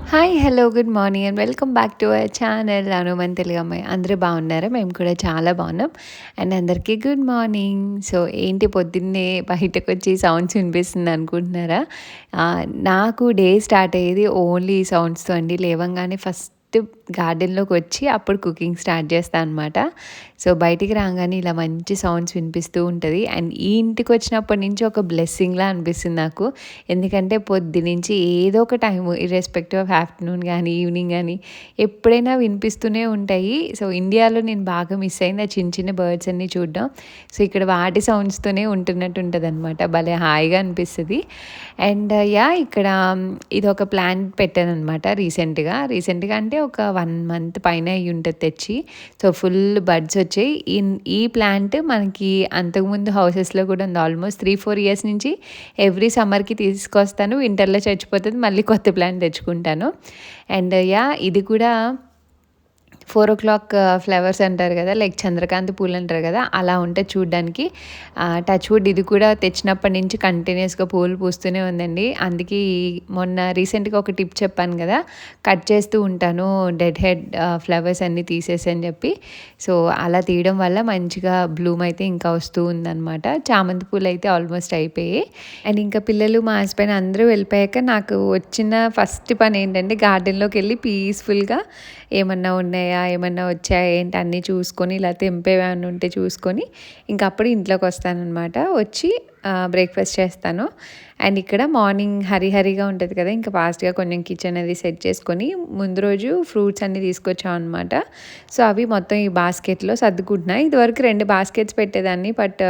Hi! Hello! Good morning and welcome back to our channel అనుమన్ తెలుగు అమ్మాయి. అందరూ బాగున్నారా? మేము కూడా చాలా బాగున్నాం. అండ్ అందరికీ గుడ్ మార్నింగ్. సో, ఏంటి పొద్దున్నే బయటకొచ్చి సౌండ్స్ వినిపిస్తుంది అనుకుంటున్నారా? నాకు డే స్టార్ట్ అయ్యేది ఓన్లీ ఈ సౌండ్స్‌తో అండి. లేవంగానే ఫస్ట్ గార్డెన్‌లోకి వచ్చి అప్పుడు కుకింగ్ స్టార్ట్ చేస్తా అనమాట. సో, బయటికి రాగానే ఇలా మంచి సౌండ్స్ వినిపిస్తూ ఉంటది. అండ్ ఈ ఇంటికి వచ్చినప్పటి నుంచి ఒక బ్లెస్సింగ్‌లా అనిపిస్తుంది నాకు. ఎందుకంటే పొద్దునుంచి ఏదో ఒక టైము ఇర్రెస్పెక్టివ్ ఆఫ్ ఆఫ్టర్‌నూన్ గానీ, ఈవినింగ్ గానీ ఎప్పుడైనా వినిపిస్తూనే ఉంటాయి. సో, ఇండియాలో నేను బాగా మిస్ అయింది ఆ చిన్న చిన్న బర్డ్స్ అన్నీ చూడడం. సో, ఇక్కడ వాటి సౌండ్స్‌తోనే ఉంటున్నట్టు ఉంటదనమాట. భలే హాయిగా అనిపిస్తది. అండ్ ఇక్కడ ఇదొక ప్లాంట్ పెట్టాననమాట రీసెంట్‌గా అంటే ఒక 1 మంత్ పైనే అయ్యుంటది తెచ్చి. సో, ఫుల్ బడ్స్ వచ్చాయి. ఈ ప్లాంట్ మనకి అంతకుముందు హౌసెస్‌లో కూడా ఉంది. ఆల్మోస్ట్ 3, 4 ఇయర్స్ నుంచి ఎవ్రీ సమ్మర్‌కి తీసుకొస్తాను. వింటర్‌లో చచ్చిపోతది. మళ్ళీ కొత్త ప్లాంట్ తెచ్చుకుంటాను. అండ్ ఇది కూడా 4:00 ఫ్లవర్స్ అంటారు కదా! లైక్ చంద్రకాంతి పూలు అంటారు కదా! అలా ఉంటది చూడ్డానికి. టచ్ వుడ్ ఇది కూడా తెచ్చినప్పటి నుంచి కంటిన్యూయస్‌గా పూలు పూస్తూనే ఉందండి. అందుకే మొన్న రీసెంట్‌గా ఒక టిప్ చెప్పాను కదా! కట్ చేస్తూ ఉంటాను డెడ్ హెడ్ ఫ్లవర్స్ అన్నీ తీసేసి అని చెప్పి. సో, అలా తీయడం వల్ల మంచిగా బ్లూమ్ అయితే ఇంకా వస్తూ ఉందనమాట. చామంతి పూలయితే ఆల్మోస్ట్ అయిపోయాయి. అండ్ ఇంకా పిల్లలు, మా హస్బెండ్ అందరూ వెళ్ళిపోయాక నాకు వచ్చిన ఫస్ట్ పని ఏంటంటే గార్డెన్‌లోకెళ్ళి పీస్‌ఫుల్‌గా ఏమన్నా ఉన్నాయా? ఏమన్నా వచ్చాయా? ఏంటి అన్నీ చూసుకొని ఇలా తెంపేవేమన్నా ఉంటే చూసుకొని ఇంక అప్పుడు ఇంట్లోకొస్తాననమాట. వచ్చి బ్రేక్‌ఫాస్ట్ చేస్తాను. అండ్ ఇక్కడ మార్నింగ్ హరీగా ఉంటది కదా! ఇంకా ఫాస్ట్‌గా కొంచెం కిచెన్ అది సెట్ చేసుకొని ముందు రోజు ఫ్రూట్స్ అన్నీ తీసుకొచ్చామనమాట. సో, అవి మొత్తం ఈ బాస్కెట్‌లో సర్దుకుంటున్నా. ఇదివరకు 2 బాస్కెట్స్ పెట్టేదాన్ని. బట్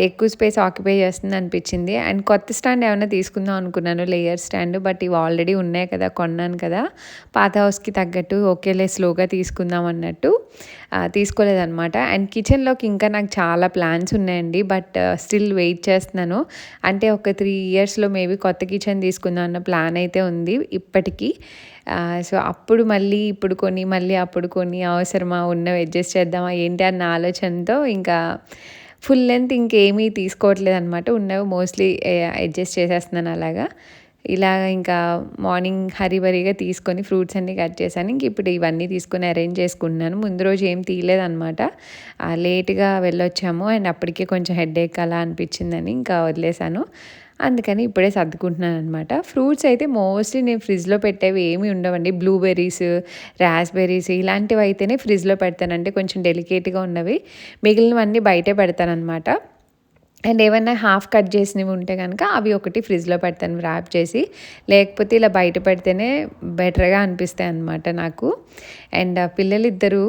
ఎక్కువ స్పేస్ ఆక్యుపై చేస్తుంది అనిపించింది. అండ్ కొత్త స్టాండ్ ఏమన్నా తీసుకుందాం అనుకున్నాను లేయర్ స్టాండ్. బట్ ఇవి ఆల్రెడీ ఉన్నాయి కదా! కొన్నాను కదా! పాత హౌస్‌కి తగ్గట్టు ఓకేలే స్లోగా తీసుకుందాం అన్నట్టు తీసుకోలేదనమాట. అండ్ కిచెన్‌లోకి ఇంకా నాకు చాలా ప్లాన్స్ ఉన్నాయండి. బట్ స్టిల్ వెయిట్ చేస్తున్నాను. అంటే ఒక 3 ఇయర్స్‌లో మేబీ కొత్త కిచెన్ తీసుకుందాం అన్న ప్లాన్ అయితే ఉంది ఇప్పటికి. సో, అప్పుడు మళ్ళీ ఇప్పుడు కొని, మళ్ళీ అప్పుడు కొని అవసరమా? ఉన్నవి అడ్జస్ట్ చేద్దామా? ఏంటి అన్న ఆలోచనతో ఇంకా ఫుల్ లెంత్ ఇంకేమీ తీసుకోవట్లేదనమాట. ఉన్నవి మోస్ట్‌లీ అడ్జస్ట్ చేసేస్తున్నాను అలాగా. ఇలాగ ఇంకా మార్నింగ్ హరీబరీగా తీసుకొని ఫ్రూట్స్ అన్నీ కట్ చేశాను. ఇంక ఇప్పుడు ఇవన్నీ తీసుకొని అరేంజ్ చేసుకుంటున్నాను. ముందు రోజు ఏం తీయలేదనమాట. లేట్‌గా వెళ్ళొచ్చాము. అండ్ అప్పటికే కొంచెం హెడేక్ అలా అనిపించిందని ఇంకా వదిలేసాను. అందుకని ఇప్పుడే సర్దుకుంటున్నాననమాట. ఫ్రూట్స్ అయితే మోస్ట్‌లీ నేను ఫ్రిడ్జ్‌లో పెట్టేవి ఏమి ఉండవండి. బ్లూబెర్రీస్, రాస్బెర్రీస్ ఇలాంటివైతేనే ఫ్రిడ్జ్‌లో పెడతాను. అంటే కొంచెం డెలికేట్‌గా ఉన్నవి. మిగిలినవన్నీ బయటే పెడతాననమాట. అండ్ ఏవన్నా హాఫ్ కట్ చేసినవి ఉంటే గనక అవి ఒకటి ఫ్రిడ్జ్‌లో పెడతాను ర్యాప్ చేసి. లేకపోతే ఇలా బయట పెడితేనే బెటర్‌గా అనిపిస్తాయన్నమాట నాకు. అండ్ పిల్లలిద్దరూ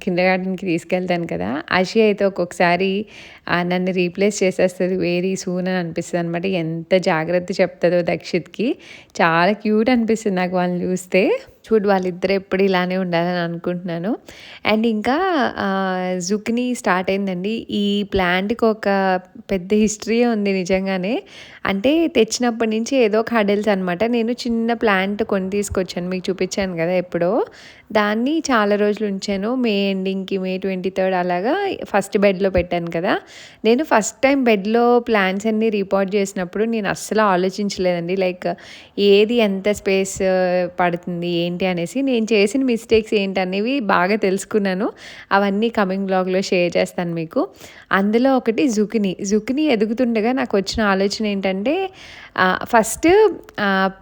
కిండర్‌గార్టెన్‌కి తీసుకెళ్తాను కదా! అషి అయితే ఒక్కొక్కసారి నన్ను రీప్లేస్ చేసేస్తది వెరీ సూన్ అని అనిపిస్తదనమాట. ఎంత జాగ్రత్త చెప్తదో దక్షిత్‌కి. చాలా క్యూట్ అనిపిస్తుంది నాకు వాళ్ళని చూస్తే. చూడు వాళ్ళిద్దరు ఎప్పుడు ఇలానే ఉండాలని అనుకుంటున్నాను. అండ్ ఇంకా జుకినీ స్టార్ట్ అయిందండి. ఈ ప్లాంట్‌కి ఒక పెద్ద హిస్టరీయే ఉంది నిజంగానే. అంటే తెచ్చినప్పటి నుంచి ఏదో ఒక హడల్స్ అనమాట. నేను చిన్న ప్లాంట్ కొని తీసుకొచ్చాను. మీకు చూపించాను కదా ఎప్పుడో. దాన్ని చాలా రోజులు ఉంచాను. మే ఎండింగ్‌కి మే 23 అలాగా ఫస్ట్ బెడ్‌లో పెట్టాను కదా! నేను ఫస్ట్ టైం బెడ్‌లో ప్లాంట్స్ అన్నీ రీపాట్ చేసినప్పుడు నేను అస్సలు ఆలోచించలేదండి. లైక్ ఏది ఎంత స్పేస్ పడుతుంది ఏంటి అనేసి. నేను చేసిన మిస్టేక్స్ ఏంటనేవి బాగా తెలుసుకున్నాను. అవన్నీ కమింగ్ బ్లాగ్‌లో షేర్ చేస్తాను మీకు. అందులో ఒకటి జుకినీ ఎదుగుతుండగా నాకొచ్చిన ఆలోచన ఏంటంటే ఫస్ట్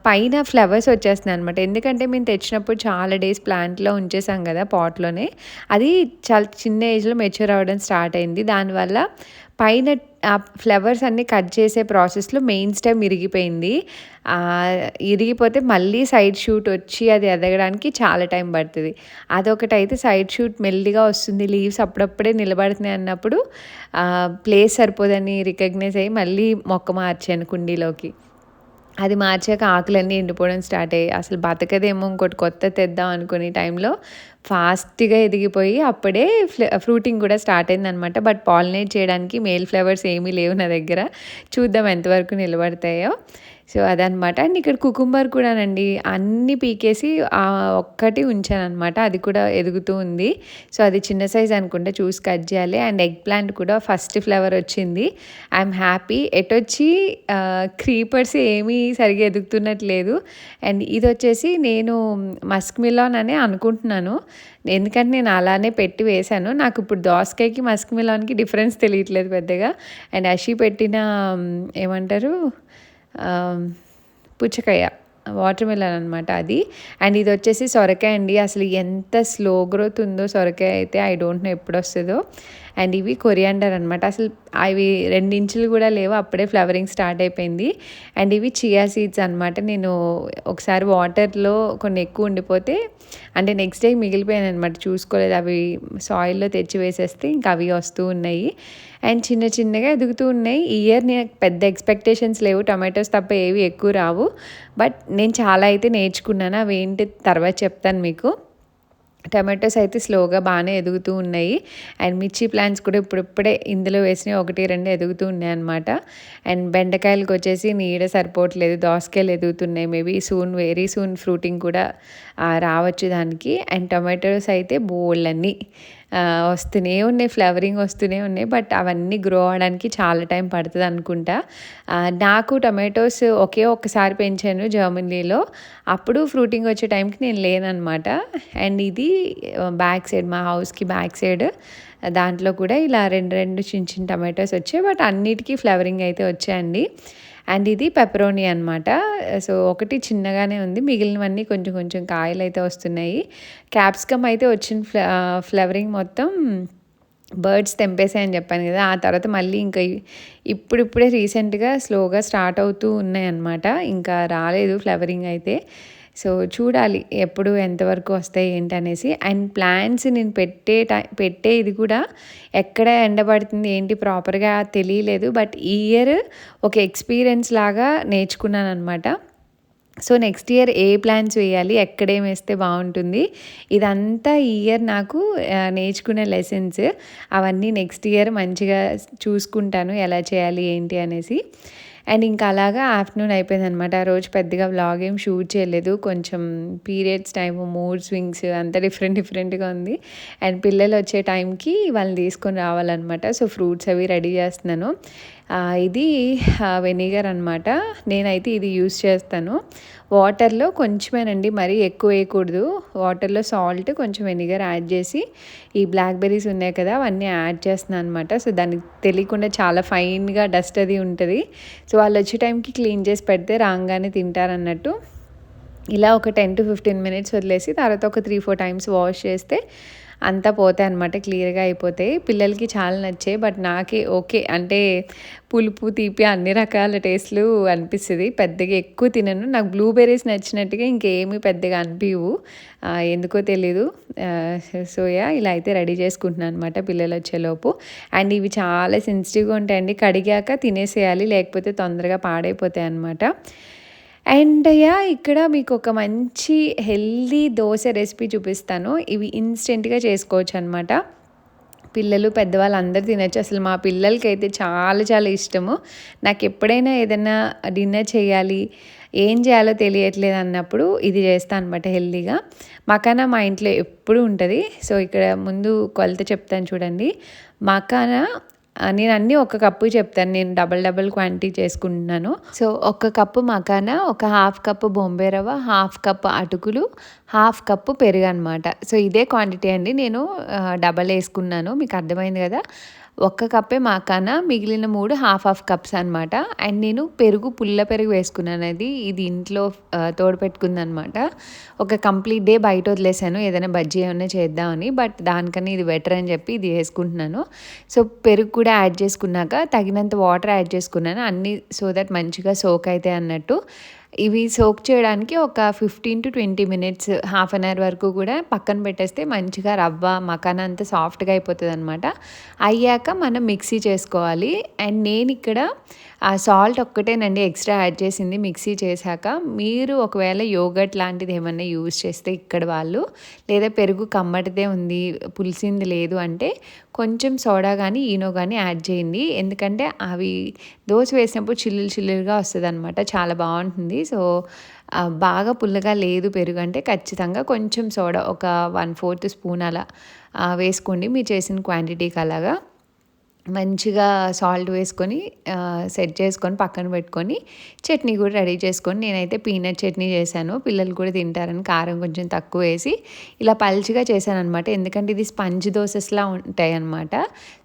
పైన ఫ్లవర్స్ వచ్చేస్తున్నాయనమాట. ఎందుకంటే మేము తెచ్చినప్పుడు చాలా డేస్ ప్లాంట్‌లో ఉంచేసాం కదా! పాట్‌లోనే. అది చాలా చిన్న ఏజ్‌లో మెచ్యూర్ అవ్వడం స్టార్ట్ అయింది. దానివల్ల పైన ఫ్లవర్స్ అన్నీ కట్ చేసే ప్రాసెస్‌లో మెయిన్ స్టెమ్ ఇరిగిపోయింది. ఇరిగిపోతే మళ్ళీ సైడ్ షూట్ వచ్చి అది ఎదగడానికి చాలా టైం పడతది. అదొకటైతే సైడ్ షూట్ మెల్లిగా వస్తుంది. లీవ్స్ అప్పుడప్పుడే నిలబడుతున్నాయి అన్నప్పుడు ప్లేస్ సరిపోదని రికగ్నైజ్ అయ్యి మళ్ళీ మొక్క మార్చాను కుండీలోకి. అది మార్చాక ఆకులన్నీ ఎండిపోవడం స్టార్ట్ అయ్యాయి. అసలు బతకదేమో ఇంకోటి కొత్తది తెద్దాం అనుకునే టైంలో ఫాస్ట్‌గా ఎదిగిపోయి అప్పుడే ఫ్రూటింగ్ కూడా స్టార్ట్ అయిందనమాట. బట్ పాలినేట్ చేయడానికి మేల్ ఫ్లవర్స్ ఏమీ లేవు నా దగ్గర. చూద్దాం ఎంతవరకు నిలబడతాయో. సో, అదనమాట. అండ్ ఇక్కడ కుకుంబర్ కూడానండి అన్నీ పీకేసి ఒక్కటి ఉంచాననమాట. అది కూడా ఎదుగుతూ ఉంది. సో, అది చిన్న సైజ్ అనుకుంటా చూసి కట్ చేయాలి. అండ్ ఎగ్ ప్లాంట్ కూడా ఫస్ట్ ఫ్లవర్ వచ్చింది. I'm happy. ఎటొచ్చి క్రీపర్స్ ఏమీ సరిగ్గా ఎదుగుతున్నట్లేదు. అండ్ ఇదొచ్చేసి నేను మస్క్ మిలాన్ అనే అనుకుంటున్నాను. ఎందుకంటే నేను అలానే పెట్టి వేశాను. నాకు ఇప్పుడు దోసకాయకి, మస్క్ మిలాన్‌కి డిఫరెన్స్ తెలియట్లేదు పెద్దగా. అండ్ అషి పెట్టిన ఏమంటారు పుచ్చకాయ, వాటర్ మిలన్ అనమాట అది. అండ్ ఇదొచ్చేసి సొరకాయ అండి. అసలు ఎంత స్లో గ్రోత్ ఉందో సొరకాయ అయితే ఐ డోంట్ నో ఎప్పుడొస్తదో. అండ్ ఇవి కొరియాండర్ అనమాట. అసలు అవి 2 ఇంచులు కూడా లేవు, అప్పుడే ఫ్లవరింగ్ స్టార్ట్ అయిపోయింది. అండ్ ఇవి చియా సీడ్స్ అనమాట. నేను ఒకసారి వాటర్‌లో కొన్ని ఎక్కువ ఉండిపోతే అంటే నెక్స్ట్ డే మిగిలిపోయాననమాట, చూసుకోలేదు. అవి సాయిల్‌లో తెచ్చి వేసేస్తే ఇంక అవి వస్తూ ఉన్నాయి. అండ్ చిన్న చిన్నగా ఎదుగుతూ ఉన్నాయి. ఈ ఇయర్ నాకు పెద్ద ఎక్స్‌పెక్టేషన్స్ లేవు. టొమాటోస్ తప్ప ఏవి ఎక్కువ రావు. బట్ నేను చాలా అయితే నేర్చుకున్నాను. అవేంటి తర్వాత చెప్తాను మీకు. టమాటోస్ అయితే స్లోగా బాగానే ఎదుగుతూ ఉన్నాయి. అండ్ మిర్చి ప్లాంట్స్ కూడా ఇప్పుడిప్పుడే ఇందులో వేసినవి 1, 2 ఎదుగుతూ ఉన్నాయన్నమాట. అండ్ బెండకాయలకు వచ్చేసి నీడ సరిపోవట్లేదు. దోసకాయలు ఎదుగుతున్నాయి. మేబీ వెరీ సూన్ ఫ్రూటింగ్ కూడా రావచ్చు దానికి. అండ్ టొమాటోస్ అయితే బోలెడన్ని వస్తూనే ఉన్నాయి, ఫ్లవరింగ్ వస్తూనే ఉన్నాయి. బట్ అవన్నీ గ్రో అవ్వడానికి చాలా టైం పడుతుంది అనుకుంటా. నాకు టొమాటోస్ ఒక్కసారి పెంచాను జర్మనీలో. అప్పుడు ఫ్రూటింగ్ వచ్చే టైంకి నేను లేననమాట. అండ్ ఇది బ్యాక్ సైడ్, మా హౌస్కి బ్యాక్ సైడ్ దాంట్లో కూడా ఇలా 2 చిన్న చిన్న టొమాటోస్ వచ్చాయి. బట్ అన్నిటికీ ఫ్లవరింగ్ అయితే వచ్చాయండి. అండ్ ఇది పెపరోనీ అనమాట. సో ఒకటి చిన్నగానే ఉంది, మిగిలినవన్నీ కొంచెం కొంచెం కాయలు అయితే వస్తున్నాయి. క్యాప్సికమ్ అయితే వచ్చిన ఫ్లవరింగ్ మొత్తం బర్డ్స్ తెంపేసాయని చెప్పాను కదా. ఆ తర్వాత మళ్ళీ ఇంకా ఇప్పుడిప్పుడే రీసెంట్గా స్లోగా స్టార్ట్ అవుతూ ఉన్నాయన్నమాట. ఇంకా రాలేదు ఫ్లవరింగ్ అయితే. సో చూడాలి ఎప్పుడు ఎంతవరకు వస్తాయి ఏంటనేసి. అండ్ ప్లాంట్స్ నేను పెట్టే ఇది కూడా ఎక్కడ ఎండబడుతుంది ఏంటి ప్రాపర్గా తెలియలేదు. బట్ ఈ ఇయర్ ఒక ఎక్స్పీరియన్స్ లాగా నేర్చుకున్నాను అనమాట. సో నెక్స్ట్ ఇయర్ ఏ ప్లాన్స్ వేయాలి, ఎక్కడేం వేస్తే బాగుంటుంది, ఇదంతా ఈ ఇయర్ నాకు నేర్చుకునే లెసన్స్. అవన్నీ నెక్స్ట్ ఇయర్ మంచిగా చూసుకుంటాను ఎలా చేయాలి ఏంటి అనేసి. అండ్ ఇంకా అలాగా ఆఫ్టర్నూన్ అయిపోయిందనమాట. ఆ రోజు పెద్దగా వ్లాగ్ ఏం షూట్ చేయలేదు. కొంచెం పీరియడ్స్ టైము, మూడ్ స్వింగ్స్ అంతా డిఫరెంట్గా ఉంది. అండ్ పిల్లలు వచ్చే టైంకి వాళ్ళని తీసుకొని రావాలన్నమాట. సో ఫ్రూట్స్ అవి రెడీ చేస్తున్నాను. ఇది వెనిగర్ అనమాట. నేనైతే ఇది యూస్ చేస్తాను. వాటర్లో కొంచెమేనండి, మరీ ఎక్కువ వేయకూడదు. వాటర్లో సాల్ట్, కొంచెం వెనిగర్ యాడ్ చేసి ఈ బ్లాక్బెర్రీస్ ఉన్నాయి కదా అవన్నీ యాడ్ చేస్తున్నాను అనమాట. సో దానికి తెలియకుండా చాలా ఫైన్గా డస్ట్ అది ఉంటుంది. సో వాళ్ళు వచ్చే టైంకి క్లీన్ చేసి పెడితే రాగానే తింటారన్నట్టు. ఇలా ఒక 10 to 15 మినిట్స్ వదిలేసి తర్వాత ఒక 3-4 టైమ్స్ వాష్ చేస్తే అంతా పోతాయి అనమాట, క్లియర్గా అయిపోతాయి. పిల్లలకి చాలా నచ్చాయి. బట్ నాకే ఓకే అంటే పులుపు తీపి అన్ని రకాల టేస్ట్లు అనిపిస్తుంది. పెద్దగా ఎక్కువ తినను. నాకు బ్లూబెర్రీస్ నచ్చినట్టుగా ఇంకేమీ పెద్దగా అనిపించవు, ఎందుకో తెలీదు. ఇలా అయితే రెడీ చేసుకుంటున్నాను అనమాట పిల్లలు వచ్చేలోపు. అండ్ ఇవి చాలా సెన్సిటివ్గా ఉంటాయండి, కడిగాక తినేసేయాలి లేకపోతే తొందరగా పాడైపోతాయి అనమాట. అండ్ ఇక్కడ మీకు ఒక మంచి హెల్దీ దోశ రెసిపీ చూపిస్తాను. ఇవి ఇన్స్టెంట్గా చేసుకోవచ్చు అనమాట. పిల్లలు పెద్దవాళ్ళు అందరూ తినచ్చు. అసలు మా పిల్లలకైతే చాలా చాలా ఇష్టము. నాకు ఎప్పుడైనా ఏదైనా డిన్నర్ చేయాలి, ఏం చేయాలో తెలియట్లేదు అన్నప్పుడు ఇది చేస్తాను అనమాట హెల్దీగా. మకానా మా ఇంట్లో ఎప్పుడు ఉంటుంది. సో ఇక్కడ ముందు కొలత చెప్తాను చూడండి. మకానా నేను అన్నీ ఒక కప్పు చెప్తాను, నేను డబల్ క్వాంటిటీ చేసుకుంటున్నాను. సో 1 కప్పు మకానా, ఒక 1/2 కప్పు బొంబే రవ్వ, 1/2 కప్పు అటుకులు, 1/2 కప్పు పెరుగు అనమాట. సో ఇదే క్వాంటిటీ అండి, నేను డబల్ వేసుకున్నాను. మీకు అర్థమైంది కదా. 1 కప్పే మకానా, మిగిలిన 3 1/2 కప్స్ అనమాట. అండ్ నేను పుల్ల పెరుగు వేసుకున్నాను. ఇది ఇంట్లో తోడు పెట్టుకుందనమాట. ఒక కంప్లీట్ డే బయట వదిలేసాను ఏదైనా బజ్జీ ఏమైనా చేద్దామని. బట్ దానికన్నా ఇది బెటర్ అని చెప్పి ఇది వేసుకుంటున్నాను. సో పెరుగు కూడా యాడ్ చేసుకున్నాక తగినంత వాటర్ యాడ్ చేసుకున్నాను అన్నీ, సో దట్ మంచిగా సోక్ అవుతాయి అన్నట్టు. ఇవి సోక్ చేయడానికి ఒక 15 to 20 minutes, half an hour వరకు కూడా పక్కన పెట్టేస్తే మంచిగా రవ్వ మకానా అంతా సాఫ్ట్గా అయిపోతుంది అనమాట. అయ్యాక మనం మిక్సీ చేసుకోవాలి. అండ్ నేను ఇక్కడ ఆ సాల్ట్ ఒక్కటేనండి ఎక్స్ట్రా యాడ్ చేసింది మిక్సీ చేశాక. మీరు ఒకవేళ యోగర్ట్ లాంటిది ఏమన్నా యూజ్ చేస్తే ఇక్కడ వాళ్ళు, లేదా పెరుగు కమ్మటిదే ఉంది, పులిసింది లేదు అంటే కొంచెం సోడా గానీ, ఈనో గానీ యాడ్ చేయండి. ఎందుకంటే అవి దోస వేసినప్పుడు చిల్లులు చిల్లులుగా వస్తదనమాట. చాలా బావుంటుంది. సో, బాగా పుల్లగా లేదు పెరుగు అంటే ఖచ్చితంగా కొంచెం సోడా ఒక 1/4 స్పూన్ అలా వేసుకోండి మీరు చేసిన క్వాంటిటీకి అలాగా. మంచిగా సాల్ట్ వేసుకొని సెట్ చేసుకొని పక్కన పెట్టుకొని చట్నీ కూడా రెడీ చేసుకొని నేనైతే పీనట్ చట్నీ చేశాను. పిల్లలు కూడా తింటారని కారం కొంచెం తక్కువ వేసి ఇలా పల్చగా చేశాననమాట. ఎందుకంటే ఇది స్పంజ్ దోసెస్లా ఉంటాయన్నమాట.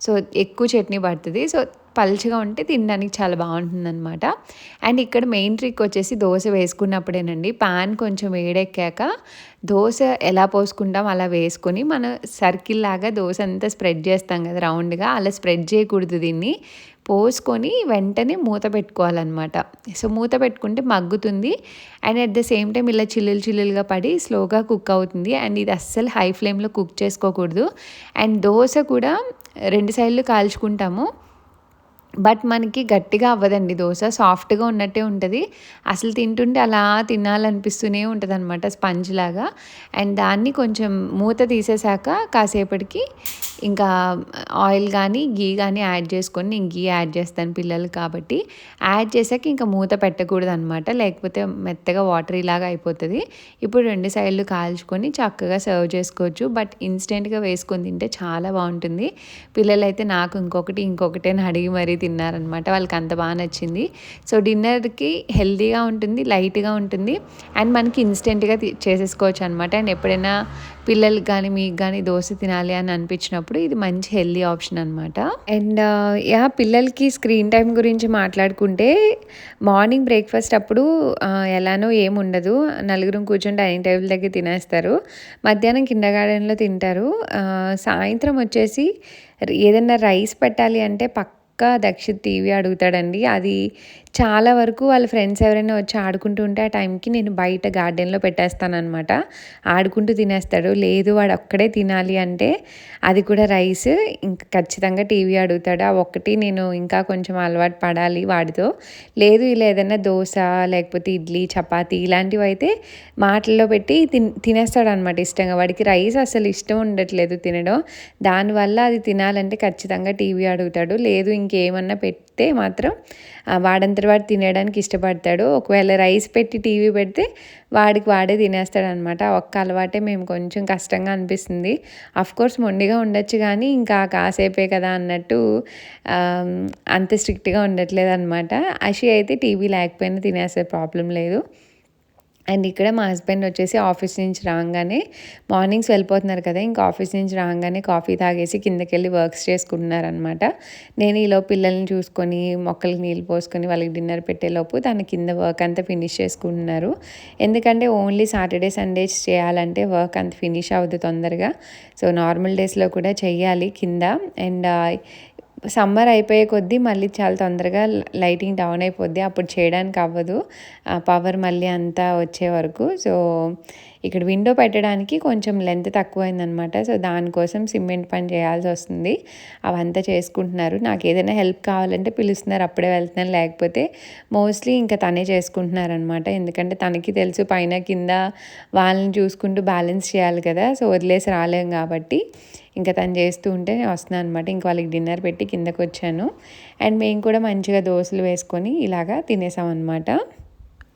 సో, ఎక్కువ చట్నీ పడుతుంది. సో, పల్చగా ఉంటే తినడానికి చాలా బాగుంటుందన్నమాట. అండ్ ఇక్కడ మెయిన్ ట్రిక్ వచ్చేసి దోస వేసుకున్నప్పుడేనండి పాన్ కొంచెం వేడెక్కాక దోస ఎలా పోసుకుంటాం అలా వేసుకొని మనం సర్కిల్ లాగా దోస అంతా స్ప్రెడ్ చేస్తాం కదా రౌండ్గా, అలా స్ప్రెడ్ చేయకూడదు. దీన్ని పోసుకొని వెంటనే మూత పెట్టుకోవాలన్నమాట. సో, మూత పెట్టుకుంటే మగ్గుతుంది. And at the same time ఇలా చిల్లులు చిల్లులుగా పడి స్లోగా కుక్ అవుతుంది. అండ్ ఇది అస్సలు హై ఫ్లేమ్లో కుక్ చేసుకోకూడదు. అండ్ దోస కూడా 2 సైడ్లు కాల్చుకుంటాము. బట్ మనకి గట్టిగా అవ్వదండి దోస. సాఫ్ట్‌గా ఉన్నట్టే ఉంటది. అసలు తింటుంటే అలా తినాలనిపిస్తూనే ఉంటదనమాట స్పంజ్ లాగా. అండ్ దాన్ని కొంచెం మూత తీసేసాక కాసేపటికి ఇంకా ఆయిల్ గానీ, ఘీ గానీ యాడ్ చేసుకొని, నేను ఘీ యాడ్ చేస్తాను పిల్లలకి కాబట్టి. యాడ్ చేశాక ఇంకా మూత పెట్టకూడదనమాట. లేకపోతే మెత్తగా వాటరీలాగా అయిపోతది. ఇప్పుడు 2 సైడ్లు కాల్చుకొని చక్కగా సర్వ్ చేసుకోవచ్చు. బట్ ఇన్‌స్టెంట్‌గా వేసుకొని తింటే చాలా బావుంటుంది. పిల్లలైతే నాకు ఇంకొకటి అని అడిగి మరీ తిన్నారనమాట. వాళ్ళకి అంత బాగా నచ్చింది. సో, డిన్నర్‌కి హెల్తీగా ఉంటుంది, లైట్‌గా ఉంటుంది. అండ్ మనకి ఇన్‌స్టెంట్‌గా చేసేసుకోవచ్చు అనమాట. అండ్ ఎప్పుడైనా పిల్లలకి కానీ, మీకు కానీ దోస తినాలి అని అనిపించినప్పుడు ఇది మంచి హెల్తీ ఆప్షన్ అనమాట. అండ్ పిల్లలకి స్క్రీన్ టైమ్ గురించి మాట్లాడుకుంటే మార్నింగ్ బ్రేక్‌ఫాస్ట్ అప్పుడు ఎలానో ఏముండదు. నలుగురం కూర్చొని డైనింగ్ టేబుల్ దగ్గర తినేస్తారు. మధ్యాహ్నం కిండర్‌గార్టెన్‌లో తింటారు. సాయంత్రం వచ్చేసి ఏదైనా రైస్ పెట్టాలి అంటే దక్షిత్ టీవీ అడుగుతాడండి. అది చాలా వరకు వాళ్ళ ఫ్రెండ్స్ ఎవరైనా వచ్చి ఆడుకుంటూ ఉంటే ఆ టైంకి నేను బయట గార్డెన్‌లో పెట్టేస్తాననమాట. ఆడుకుంటూ తినేస్తాడు. లేదు వాడు ఒక్కడే తినాలి అంటే అది కూడా రైస్ ఇంక ఖచ్చితంగా టీవీ అడుగుతాడు. ఆ ఒక్కటి నేను ఇంకా కొంచెం అలవాటు పడాలి వాడితో. లేదు ఇలా ఏదైనా దోస లేకపోతే ఇడ్లీ, చపాతీ ఇలాంటివి అయితే మాటల్లో పెట్టి తినేస్తాడనమాట ఇష్టంగా. వాడికి రైస్ అసలు ఇష్టం ఉండట్లేదు తినడం. దానివల్ల అది తినాలంటే ఖచ్చితంగా టీవీ అడుగుతాడు. లేదు ఇంకేమన్నా పెడితే మాత్రం వాడంతట వాడు తినేయడానికి ఇష్టపడతాడు. ఒకవేళ రైస్ పెట్టి టీవీ పెడితే వాడే తినేస్తాడనమాట. ఆ ఒక్క అలవాటే మేము కొంచెం కష్టంగా అనిపిస్తుంది. అఫ్‌కోర్స్ మొండిగా ఉండొచ్చు కానీ ఇంకా కాసేపే కదా అన్నట్టు అంత స్ట్రిక్ట్‌గా ఉండట్లేదనమాట. అషి అయితే టీవీ లేకపోయినా తినేసే ప్రాబ్లం లేదు. అండ్ ఇక్కడ మా హస్బెండ్ వచ్చేసి ఆఫీస్ నుంచి రాగానే మార్నింగ్స్ వెళ్ళిపోతున్నారు కదా, ఇంకా ఆఫీస్ నుంచి రాగానే కాఫీ తాగేసి కిందకెళ్ళి వర్క్స్ చేసుకుంటున్నారనమాట. నేను ఈలోపు పిల్లల్ని చూసుకొని మొక్కలకి నీళ్ళు పోసుకొని వాళ్ళకి డిన్నర్ పెట్టేలోపు తను కింద వర్క్ అంతా ఫినిష్ చేసుకుంటున్నారు. ఎందుకంటే ఓన్లీ సాటర్డే సండేస్ చేయాలంటే వర్క్ అంత ఫినిష్ అవ్వదు తొందరగా. సో, నార్మల్ డేస్లో కూడా చెయ్యాలి కింద. అండ్ సమ్మర్ అయిపోయే కొద్దీ మళ్ళీ చాలా తొందరగా లైటింగ్ డౌన్ అయిపోద్ది. అప్పుడు చేయడానికి అవ్వదు పవర్ మళ్ళీ అంతా వచ్చే వరకు. సో, ఇక్కడ విండో పెట్టడానికి కొంచెం లెంత్ తక్కువైందనమాట. సో, దానికోసం సిమెంట్ పని చేయాల్సి వస్తుంది. అవంతా చేసుకుంటున్నారు. నాకు ఏదైనా హెల్ప్ కావాలంటే పిలుస్తున్నారు, అప్పుడే వెళ్తున్నాను. లేకపోతే మోస్ట్లీ ఇంకా తనే చేసుకుంటున్నారనమాట. ఎందుకంటే తనకి తెలుసు పైన కింద వాళ్ళని చూసుకుంటూ బ్యాలెన్స్ చేయాలి కదా. సో, వదిలేసి రాలేం కాబట్టి ఇంకా తను చేస్తూ ఉంటే నేను వస్తున్నాను అనమాట. ఇంక వాళ్ళకి డిన్నర్ పెట్టి కిందకు వచ్చాను. అండ్ మేము కూడా మంచిగా దోసలు వేసుకొని ఇలాగా తినేసామన్నమాట.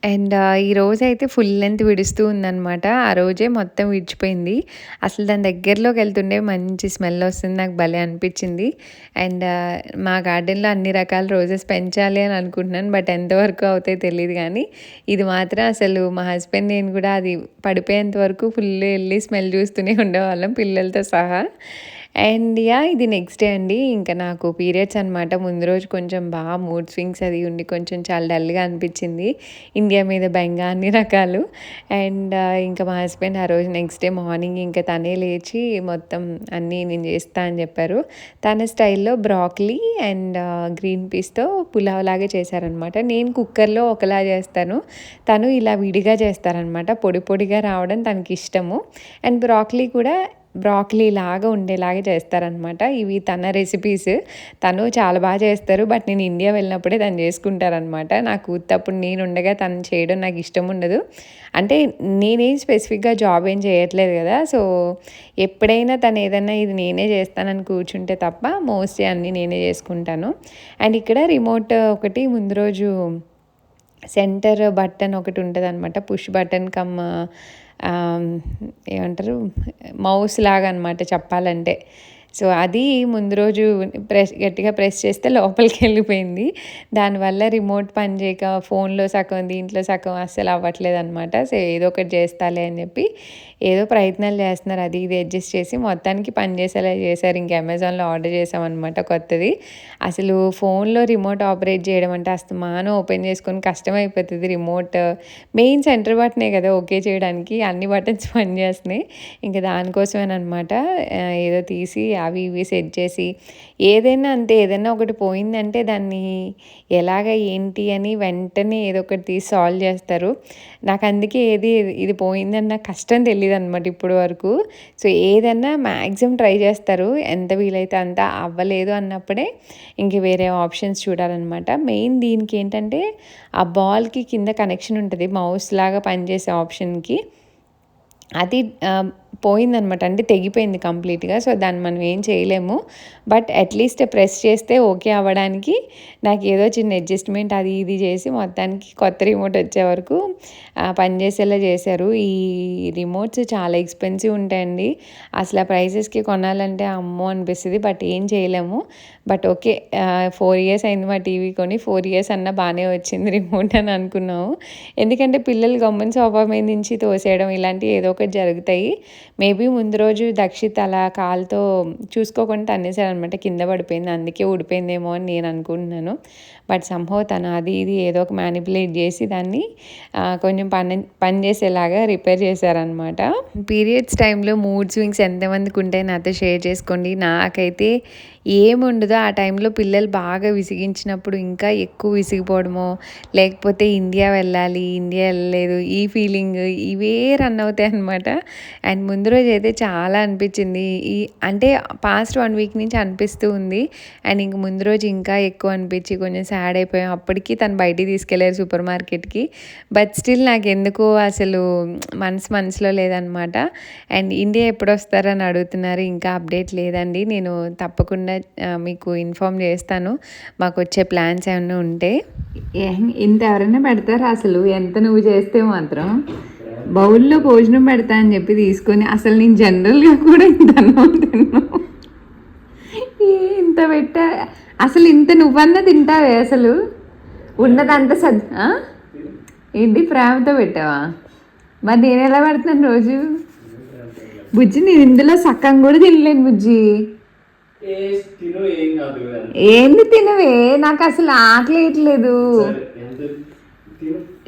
అండ్ ఈరోజైతే ఫుల్ లెంత్ విడుస్తూ ఉందనమాట. ఆ రోజే మొత్తం విడిచిపోయింది. అసలు దాని దగ్గరలోకి వెళ్తుండే మంచి స్మెల్ వస్తుంది. నాకు భలే అనిపించింది. అండ్ మా గార్డెన్లో అన్ని రకాల రోజెస్ పెంచాలి అని అనుకుంటున్నాను. బట్ ఎంతవరకు అవుతాయో తెలియదు కానీ ఇది మాత్రం అసలు మా హస్బెండ్ నేను కూడా అది పడిపోయేంత వరకు ఫుల్ వెళ్ళి స్మెల్ చూస్తూనే ఉండేవాళ్ళం పిల్లలతో సహా. అండ్ ఇది నెక్స్ట్ డే అండి. ఇంకా నాకు పీరియడ్స్ అనమాట. ముందు రోజు కొంచెం బాగా మూడ్ స్వింగ్స్ అది ఉండి కొంచెం చాలా డల్గా అనిపించింది. ఇండియా మీద బెంగ అన్ని రకాలు. అండ్ ఇంకా మా హస్బెండ్ ఆ రోజు నెక్స్ట్ డే మార్నింగ్ ఇంకా తనే లేచి మొత్తం అన్నీ నేను చేస్తా అని చెప్పారు. తన స్టైల్లో బ్రాకలీ అండ్ గ్రీన్ పీస్తో పులావ్ లాగా చేశారనమాట. నేను కుక్కర్లో ఒకలా చేస్తాను, తను ఇలా విడిగా చేస్తారనమాట. పొడి పొడిగా రావడం తనకి ఇష్టము. అండ్ బ్రాకలీ కూడా బ్రాకలీ లాగా ఉండేలాగా చేస్తారనమాట. ఇవి తన రెసిపీస్. తను చాలా బాగా చేస్తారు. బట్ నేను ఇండియా వెళ్ళినప్పుడే తను చేసుకుంటారనమాట. నాకు ఉత్తప్పుడు నేను ఉండగా తను చేయడం నాకు ఇష్టం ఉండదు. అంటే నేనేం స్పెసిఫిక్గా జాబ్ ఏం చేయట్లేదు కదా, సో ఎప్పుడైనా తను ఏదైనా ఇది నేనే చేస్తానని కూర్చుంటే తప్ప మోస్ట్లీ అన్నీ నేనే చేసుకుంటాను. అండ్ ఇక్కడ రిమోట్ ఒకటి ముందు రోజు సెంటర్ బటన్ ఒకటి ఉంటుంది అనమాట, పుష్ బటన్ కమ్ ఏమంటారు మౌస్ లాగా అనమాట చెప్పాలంటే. సో అది ముందు రోజు గట్టిగా ప్రెస్ చేస్తే లోపలికి వెళ్ళిపోయింది. దానివల్ల రిమోట్ పని చేయక ఫోన్లో సగం దీంట్లో సగం అస్సలు అవ్వట్లేదు అనమాట. సో ఏదో ఒకటి చేస్తాలే అని చెప్పి ఏదో ప్రయత్నాలు చేస్తున్నారు, అది ఇది అడ్జస్ట్ చేసి మొత్తానికి పని చేసేలా చేశారు. ఇంక అమెజాన్లో ఆర్డర్ చేసామన్నమాట కొత్తది. అసలు ఫోన్లో రిమోట్ ఆపరేట్ చేయడం అంటే అస్తమానం ఓపెన్ చేసుకొని కష్టమైపోతుంది. రిమోట్ మెయిన్ సెంటర్ బటనే కదా ఓకే చేయడానికి, అన్ని బటన్స్ పనిచేస్తున్నాయి. ఇంకా దానికోసమేనమాట ఏదో తీసి అవి ఇవి సెట్ చేసి, ఏదైనా అంతే, ఏదైనా ఒకటి పోయిందంటే దాన్ని ఎలాగ ఏంటి అని వెంటనే ఏదో ఒకటి తీసి సాల్వ్ చేస్తారు. నాకు అందుకే ఇది పోయిందని నాకు కష్టం తెలియదు అనమాట ఇప్పటి వరకు. సో ఏదన్నా మ్యాక్సిమం ట్రై చేస్తారు, ఎంత వీలైతే అంత. అవ్వలేదు అన్నప్పుడే ఇంక వేరే ఆప్షన్స్ చూడాలన్నమాట. మెయిన్ దీనికి ఏంటంటే ఆ బాల్కి కింద కనెక్షన్ ఉంటుంది మౌస్ లాగా పనిచేసే ఆప్షన్కి, అది పోయిందనమాట. అంటే తెగిపోయింది కంప్లీట్గా. సో దాన్ని మనం ఏం చేయలేము. బట్ అట్లీస్ట్ ప్రెస్ చేస్తే ఓకే అవ్వడానికి నాకు ఏదో చిన్న అడ్జస్ట్మెంట్ అది ఇది చేసి మొత్తానికి కొత్త రిమోట్ వచ్చే వరకు పనిచేసేలా చేశారు. ఈ రిమోట్స్ చాలా ఎక్స్పెన్సివ్ ఉంటాయండి. అసలు ఆ ప్రైసెస్కి కొనాలంటే అమ్మో అనిపిస్తుంది. బట్ ఏం చేయలేము. బట్ ఓకే 4 years అయింది మా టీవీ కొని, 4 years అన్నా బాగానే వచ్చింది రిమోట్ అని అనుకున్నాము. ఎందుకంటే పిల్లలు గమ్మున సోఫా మీద నుంచి తోసేయడం ఇలాంటివి ఏదో ఒకటి జరుగుతాయి. మేబీ ముందు రోజు దక్షిత్ అలా కాలుతో చూసుకోకుండా తన్నేసాడనమాట, కింద పడిపోయింది, అందుకే ఊడిపోయిందేమో అని నేను అనుకుంటున్నాను. బట్ సంహవ్ తను అది ఇది ఏదో ఒక మ్యానిపులేట్ చేసి దాన్ని కొంచెం పని చేసేలాగా రిపేర్ చేశారనమాట. పీరియడ్స్ టైంలో మూడ్ స్వింగ్స్ ఎంతమందికి ఉంటాయి నాతో షేర్ చేసుకోండి. నాకైతే ఏముండదో ఆ టైంలో పిల్లలు బాగా విసిగించినప్పుడు ఇంకా ఎక్కువ విసిగిపోవడమో, లేకపోతే ఇండియా వెళ్ళాలి, ఇండియా వెళ్ళలేదు ఈ ఫీలింగ్, ఇవే రన్ అవుతాయి అనమాట. అండ్ ముందు రోజు అయితే చాలా అనిపించింది. అంటే పాస్ట్ 1 week నుంచి అనిపిస్తూ ఉంది. అండ్ ఇంక ముందు రోజు ఇంకా ఎక్కువ అనిపించి కొంచెం సాడ్ అయిపోయాం. అప్పటికి తను బయటికి తీసుకెళ్ళారు సూపర్ మార్కెట్కి. బట్ స్టిల్ నాకు ఎందుకో అసలు మనసులో లేదనమాట. అండ్ ఇండియా ఎప్పుడు వస్తారని అడుగుతున్నారు, ఇంకా అప్డేట్ లేదండి. నేను తప్పకుండా మీకు ఇన్ఫామ్ చేస్తాను మాకు వచ్చే ప్లాన్స్ ఏమైనా ఉంటే. ఇంత ఎవరైనా పెడతారా అసలు? ఎంత నువ్వు చేస్తే మాత్రం బౌల్లో భోజనం పెడతా అని చెప్పి తీసుకొని, అసలు నేను జనరల్గా కూడా ఇంత తిన్నాను, ఇంత పెట్టా. అసలు ఇంత నువ్వన్నా తింటావే అసలు? ఉన్నదంతా ఏంటి ప్రేమతో పెట్టావా? మరి నేను ఎలా పెడతాను రోజు? బుజ్జి నేను ఇందులో సక్కం కూడా తినలేను బుజ్జి. ఏంది తినవే, నాకు అసలు ఆకలి వేయట్లేదు.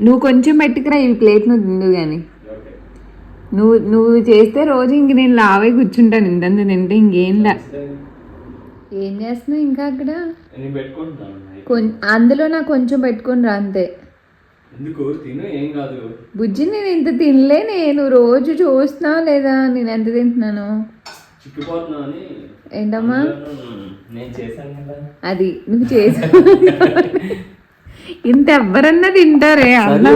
నువ్వు కొంచెం పెట్టుకురా, ఈ ప్లేట్ నువ్వు తిందు కానీ. నువ్వు చేస్తే రోజు ఇంక నేను లావై కూర్చుంటాను ఇంతంత తింటే. ఇంకేంలా ఏం చేస్తున్నావు ఇంకా అక్కడ? అందులో నాకు కొంచెం పెట్టుకుని రా అంతే. బుజ్జి నేను ఇంత తినలే, నేను రోజు చూస్తున్నావు లేదా నేను ఎంత తింటున్నాను? ఏంటమ్మా అది నువ్వు చేసావు. ఇంత ఎవరన్నా తింటారే అన్న?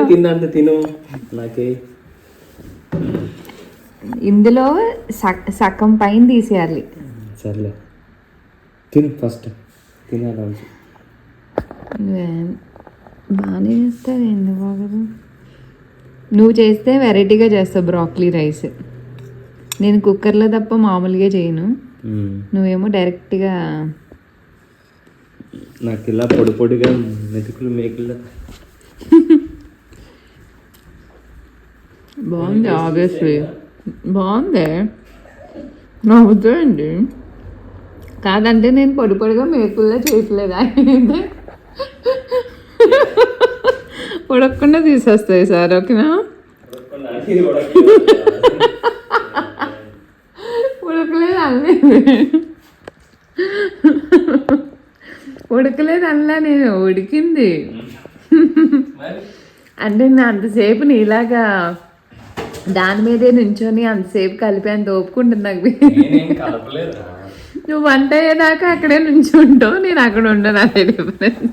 ఇందులో సగం పైన తీసేయాలి. సర్లే తిను ఫస్ట్. తినాలి బాగానే చేస్తావు, ఎందుకు బాగదు? నువ్వు చేస్తే వెరైటీగా చేస్తావు బ్రాక్లీ రైస్. నేను కుక్కర్లో తప్ప మామూలుగా చేయను. నువ్వేమో డైరెక్ట్గా. నాకు ఇలా పొడి పొడిగా మెతుకులు మేకులు. బాగుంది, ఆబ్వియస్లీ బాగుంది. నవ్వుతాయండి. కాదంటే నేను పొడి పొడిగా మేకుల్లో చేయట్లేదా? ఉడకకుండా తీసేస్తాయి సార్, ఓకేనా? ఉడకలేదు అనలేదు, ఉడకలేదు అనలా నేను, ఉడికింది. అంటే నేను అంతసేపు నీలాగా దాని మీదే నుంచొని అంతసేపు కలిపి అంత ఓపుకుంటుంది నాకు. నేనేం కలపలేదురా. నువ్వు వంట అయ్యేదాకా అక్కడే నుంచి ఉంటావు, నేను అక్కడ ఉండను. అదే డిఫరెన్స్.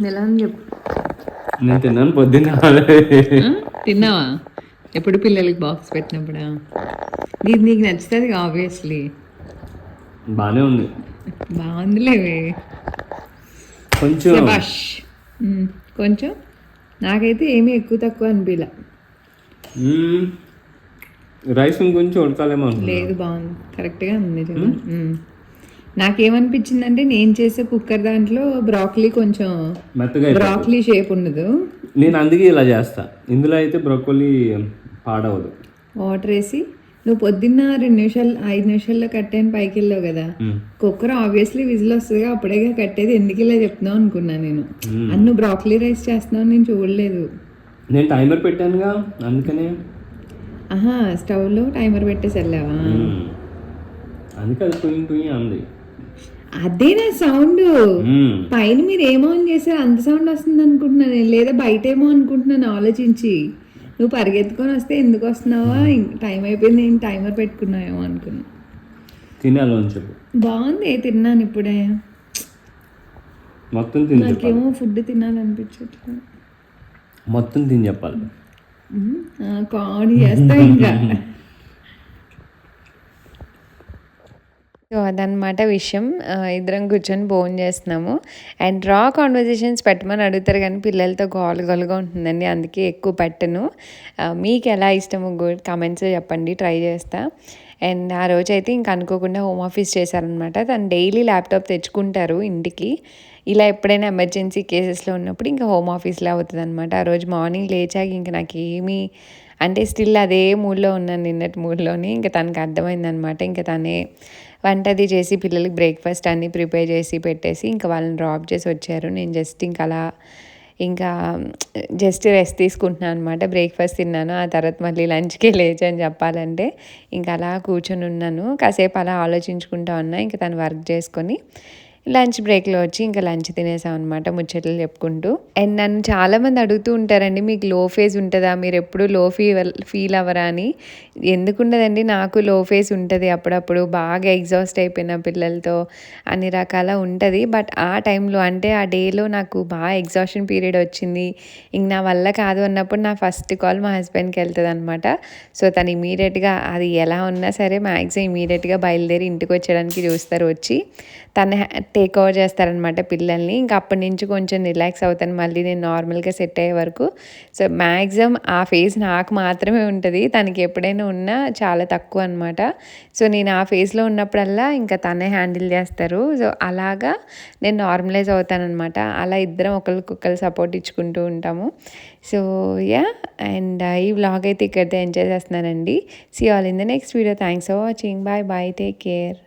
ఎలా అని చెప్పు. నేను తిన్నాను పొద్దున్న. తిన్నావా? ఎప్పుడు పిల్లలకి బాక్స్ పెట్టినప్పుడా? నీకు నచ్చుతుంది ఆబ్వియస్లీ. బాగానే ఉంది. బాగుందిలేవే కొంచెం శభాష్. కొంచెం నాకైతే ఏమీ ఎక్కువ తక్కువ అనిపించలే. రైస్ కొంచెం ఉడకాలేమో. లేదు, బాగుంది, కరెక్ట్గా ఉంది నిజంగా. నాకేమనిపించిందంటే నేను చేసే కుక్కర్ దాంట్లో బ్రాక్లీ కొంచెం మెత్తగా బ్రాక్లీ షేప్ ఉండదు. నేను అందుకే ఇలా చేస్తా. ఇందులో అయితే బ్రొకోలీ పాడవదు. వాటర్ వేసి నువ్వు పొద్దున్న 2 నిమిషాలు 5 నిమిషాల్లో కట్టేని పైకి వెళ్ళావు కదా. కుక్కర్ ఆబ్వియస్లీ విజిల్ వస్తుంది, అప్పుడేగా కట్టేది. ఎందుకు ఇలా చెప్తున్నావు అనుకున్నా నేను. అన్ను బ్రాక్లీ రైస్ చేస్తున్నావు నేను చూడలేదు. నేను టైమర్ పెట్టానుగా అందుకనే. ఆహా, స్టవ్లో టైమర్ పెట్టేసి వెళ్ళావా? అందుకే అది పుయ్యి అంది. అదే నా సౌండ్. పైన మీరు ఏమో అని చేశారు, అంత సౌండ్ వస్తుంది అనుకుంటున్నాను, లేదా బయట ఏమో అనుకుంటున్నాను ఆలోచించి. నువ్వు పరిగెత్తుకొని వస్తే ఎందుకు వస్తున్నావా, టైం అయిపోయింది, నేను టైమర్ పెట్టుకున్నావేమో అనుకున్నా. తినాలో అని చెప్పు. బాగుంది, తిన్నాను ఇప్పుడే. మొత్తం తిని నాకేమో ఫుడ్ తినాలనిపించట్లేదు. మొత్తం తిని చెప్పాలి. కామెడీ చేస్తా ఇంకా. సో అదనమాట విషయం. ఇద్దరం కూర్చొని భోజనం చేస్తున్నాము. అండ్ రా కాన్వర్జేషన్స్ పెట్టమని అడుగుతారు కానీ పిల్లలతో గోలుగా ఉంటుందండి, అందుకే ఎక్కువ పెట్టను. మీకు ఎలా ఇష్టమో కామెంట్స్లో చెప్పండి, ట్రై చేస్తా. అండ్ ఆ రోజు అయితే ఇంక అనుకోకుండా హోమ్ ఆఫీస్ చేశారనమాట. తను డైలీ ల్యాప్టాప్ తెచ్చుకుంటారు ఇంటికి. ఇలా ఎప్పుడైనా ఎమర్జెన్సీ కేసెస్లో ఉన్నప్పుడు ఇంకా హోమ్ ఆఫీస్లో అవుతుంది అనమాట. ఆ రోజు మార్నింగ్ లేచాక ఇంక నాకు ఏమీ అంటే స్టిల్ అదే మూడ్లో ఉన్నాను, నిన్నటి మూడ్లోని. ఇంకా తనకు అర్థమైందనమాట. ఇంకా తనే వంటది చేసి పిల్లలకి బ్రేక్ఫాస్ట్ అన్నీ ప్రిపేర్ చేసి పెట్టేసి ఇంకా వాళ్ళని డ్రాప్ చేసి వచ్చారు. నేను జస్ట్ రెస్ట్ తీసుకుంటున్నాను అనమాట. బ్రేక్ఫాస్ట్ తిన్నాను, ఆ తర్వాత మళ్ళీ లంచ్కి లేచని చెప్పాలంటే ఇంకా అలా కూర్చొని ఉన్నాను. కాసేపు అలా ఆలోచించుకుంటా ఉన్నా. ఇంకా తను వర్క్ చేసుకొని లంచ్ బ్రేక్లో వచ్చి ఇంకా లంచ్ తినేసాం అనమాట, ముచ్చట్లు చెప్పుకుంటూ. అండ్ నన్ను చాలామంది అడుగుతూ ఉంటారండి, మీకు లో ఫేజ్ ఉంటుందా, మీరు ఎప్పుడు లో ఫీల్ అవ్వరా అని. ఎందుకు ఉండదండి, నాకు లో ఫేజ్ ఉంటుంది అప్పుడప్పుడు. బాగా ఎగ్జాస్ట్ అయిపోయిన పిల్లలతో అన్ని రకాల ఉంటుంది. బట్ ఆ టైంలో అంటే ఆ డేలో నాకు బాగా ఎగ్జాషన్ పీరియడ్ వచ్చింది, ఇంక నా వల్ల కాదు అన్నప్పుడు నా ఫస్ట్ కాల్ మా హస్బెండ్కి వెళ్తుంది అనమాట. సో తను ఇమీడియట్గా అది ఎలా ఉన్నా సరే మ్యాక్సిమం ఇమీడియట్గా బయలుదేరి ఇంటికి వచ్చేయడానికి చూస్తారు. వచ్చి తను టేక్ ఓవర్ చేస్తారనమాట పిల్లల్ని. ఇంకా అప్పటి నుంచి కొంచెం రిలాక్స్ అవుతాను మళ్ళీ నేను నార్మల్గా సెట్ అయ్యే వరకు. సో మ్యాక్సిమం ఆ ఫేజ్ నాకు మాత్రమే ఉంటుంది, తనకి ఎప్పుడైనా ఉన్నా చాలా తక్కువ అనమాట. సో నేను ఆ ఫేజ్లో ఉన్నప్పుడల్లా ఇంకా తనే హ్యాండిల్ చేస్తారు. సో అలాగా నేను నార్మలైజ్ అవుతానమాట. అలా ఇద్దరం ఒకరికొకరు సపోర్ట్ ఇచ్చుకుంటూ ఉంటాము. సో యా, అండ్ ఈ వ్లాగ్ అయితే ఇక్కడితో ఎంజాయ్ చేస్తున్నానండి. See all in the next video. Thanks for watching. Bye bye, take care.